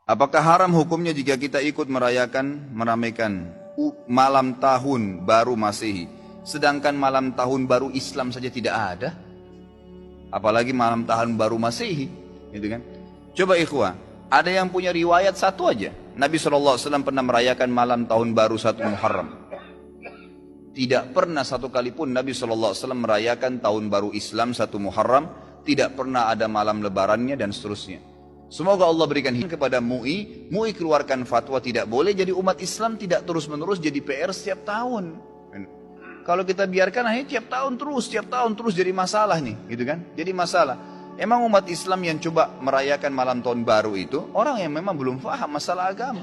Apakah haram hukumnya jika kita ikut meramaikan malam tahun baru Masehi, sedangkan malam tahun baru Islam saja tidak ada? Apalagi malam tahun baru Masehi, gitu kan? Coba ikhwah, ada yang punya riwayat satu aja. Nabi SAW pernah merayakan malam tahun baru 1 Muharram. Tidak pernah satu kali pun Nabi SAW merayakan tahun baru Islam 1 Muharram. Tidak pernah ada malam lebarannya dan seterusnya. Semoga Allah berikan hidayah kepada MUI. MUI keluarkan fatwa tidak boleh, jadi umat Islam tidak terus menerus jadi PR setiap tahun. Kalau kita biarkan akhirnya tiap tahun terus jadi masalah nih, gitu kan? Jadi masalah. Emang umat Islam yang coba merayakan malam tahun baru itu orang yang memang belum faham masalah agama.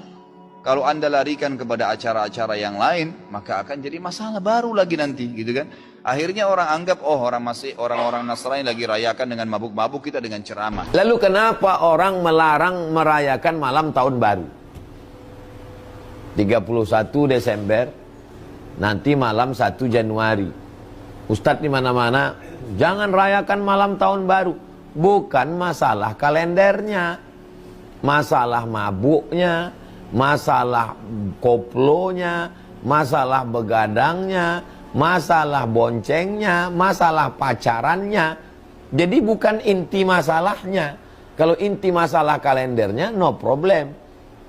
Kalau anda larikan kepada acara-acara yang lain, maka akan jadi masalah baru lagi nanti, gitu kan? Akhirnya orang anggap, oh orang-orang Nasrani lagi rayakan dengan mabuk-mabuk, kita dengan ceramah. Lalu kenapa orang melarang merayakan malam tahun baru? 31 Desember, nanti malam 1 Januari. Ustadz di mana-mana, jangan rayakan malam tahun baru. Bukan masalah kalendernya, masalah mabuknya, masalah koplonya, masalah begadangnya, masalah boncengnya, masalah pacarannya. Jadi bukan inti masalahnya. Kalau inti masalah kalendernya, no problem.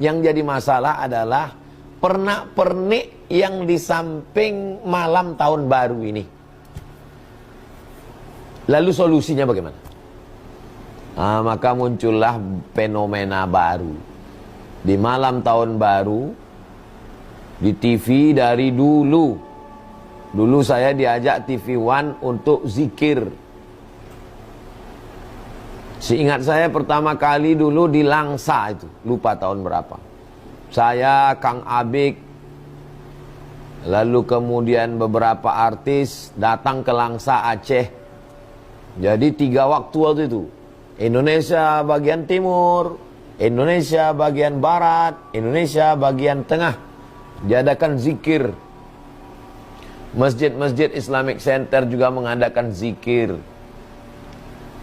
Yang jadi masalah adalah pernak-pernik yang di samping malam tahun baru ini. Lalu solusinya bagaimana? Maka muncullah fenomena baru. Di malam tahun baru, di TV dari dulu. Dulu saya diajak TV One untuk zikir. Seingat saya pertama kali dulu di Langsa itu, lupa tahun berapa. Saya, Kang Abik, lalu kemudian beberapa artis datang ke Langsa Aceh. Jadi 3 waktu waktu itu. Indonesia bagian timur, Indonesia bagian barat, Indonesia bagian tengah. Diadakan zikir. Masjid-masjid Islamic Center juga mengadakan zikir.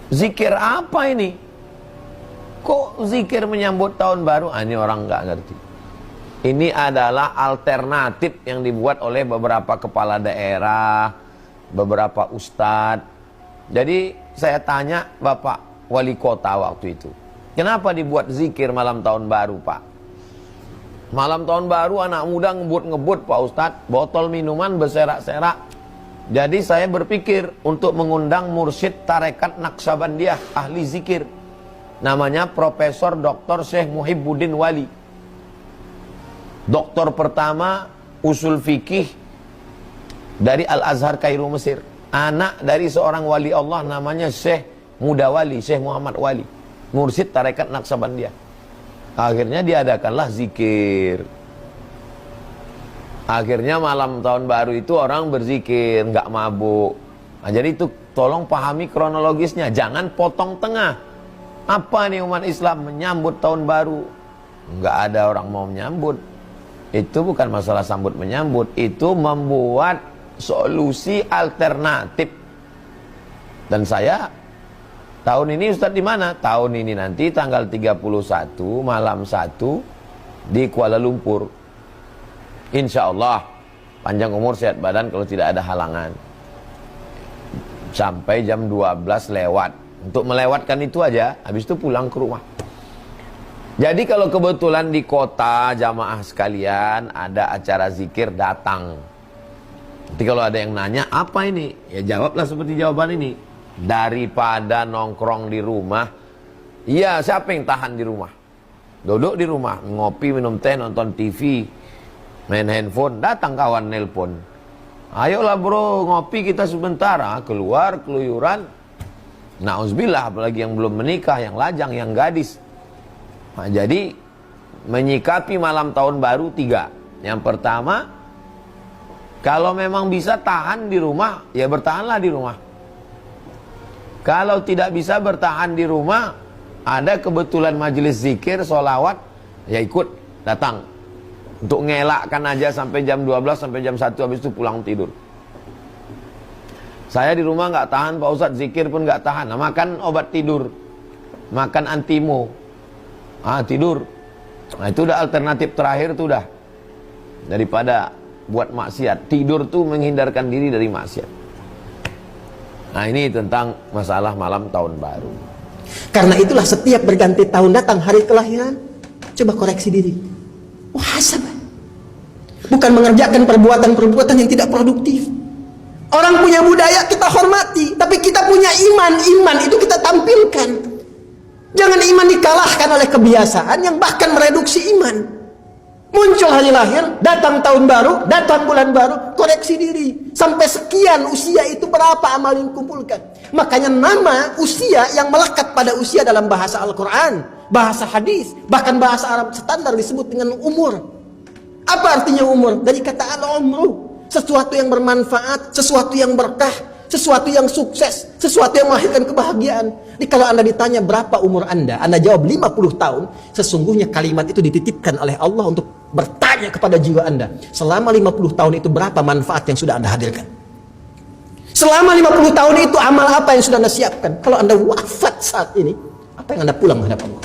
Zikir apa ini? Kok zikir menyambut tahun baru? Ini orang nggak ngerti. Ini adalah alternatif yang dibuat oleh beberapa kepala daerah, beberapa ustadz. Jadi saya tanya Bapak Wali Kota waktu itu, kenapa dibuat zikir malam tahun baru, Pak? Malam tahun baru anak muda ngebut-ngebut, Pak Ustadz, botol minuman berserak-serak. Jadi saya berpikir untuk mengundang mursyid tarekat Naqsabandiyah, ahli zikir. Namanya Profesor Dr. Syekh Muhibbuddin Wali. Doktor pertama usul fikih dari Al-Azhar Kairo Mesir. Anak dari seorang wali Allah namanya Syekh Muda Wali, Syekh Muhammad Wali, mursyid tarekat Naqsabandiyah. Akhirnya diadakanlah zikir. Akhirnya malam tahun baru itu orang berzikir, nggak mabuk. Nah, jadi itu tolong pahami kronologisnya, jangan potong tengah. Apa nih umat Islam menyambut tahun baru? Nggak ada orang mau menyambut. Itu bukan masalah sambut menyambut, itu membuat solusi alternatif. Dan saya tahun ini Ustadz di mana? Tahun ini nanti tanggal 31 malam 1 di Kuala Lumpur. Insya Allah panjang umur sehat badan kalau tidak ada halangan. Sampai jam 12 lewat. Untuk melewatkan itu aja, habis itu pulang ke rumah. Jadi kalau kebetulan di kota jamaah sekalian ada acara zikir, datang. Nanti kalau ada yang nanya apa ini, ya jawablah seperti jawaban ini. Daripada nongkrong di rumah, iya siapa yang tahan di rumah? Duduk di rumah, ngopi, minum teh, nonton TV, main handphone, datang kawan nelpon. Ayolah bro, ngopi kita sebentar. Keluar, keluyuran. Na'udzubillah, apalagi yang belum menikah, yang lajang, yang gadis. Nah, jadi menyikapi malam tahun baru 3. Yang pertama, kalau memang bisa tahan di rumah, ya bertahanlah di rumah. Kalau tidak bisa bertahan di rumah, ada kebetulan majelis zikir, sholawat, ya ikut, datang. Untuk ngelakkan aja sampai jam 12, sampai jam 1, habis itu pulang tidur. Saya di rumah nggak tahan Pak Ustadz, zikir pun nggak tahan. Nah, makan obat tidur, makan antimo, tidur. Nah, itu udah alternatif terakhir tuh udah. Daripada buat maksiat. Tidur tuh menghindarkan diri dari maksiat. Nah, ini tentang masalah malam tahun baru. Karena itulah setiap berganti tahun datang hari kelahiran, coba koreksi diri. Muhasabah. Bukan mengerjakan perbuatan-perbuatan yang tidak produktif. Orang punya budaya kita hormati, tapi kita punya iman. Iman itu kita tampilkan. Jangan iman dikalahkan oleh kebiasaan yang bahkan mereduksi iman. Muncul hari lahir, datang tahun baru, datang bulan baru, koreksi diri. Sampai sekian usia itu berapa amal yang kumpulkan. Makanya nama usia yang melekat pada usia dalam bahasa Al-Quran, bahasa hadis, bahkan bahasa Arab standar disebut dengan umur. Apa artinya umur? Dari kata al-umru. Sesuatu yang bermanfaat, sesuatu yang berkah, sesuatu yang sukses, sesuatu yang melahirkan kebahagiaan. Jadi kalau Anda ditanya berapa umur Anda jawab 50 tahun, sesungguhnya kalimat itu dititipkan oleh Allah untuk bertanya kepada jiwa Anda. Selama 50 tahun itu berapa manfaat yang sudah Anda hadirkan? Selama 50 tahun itu amal apa yang sudah Anda siapkan? Kalau Anda wafat saat ini, apa yang Anda pulang menghadap Allah?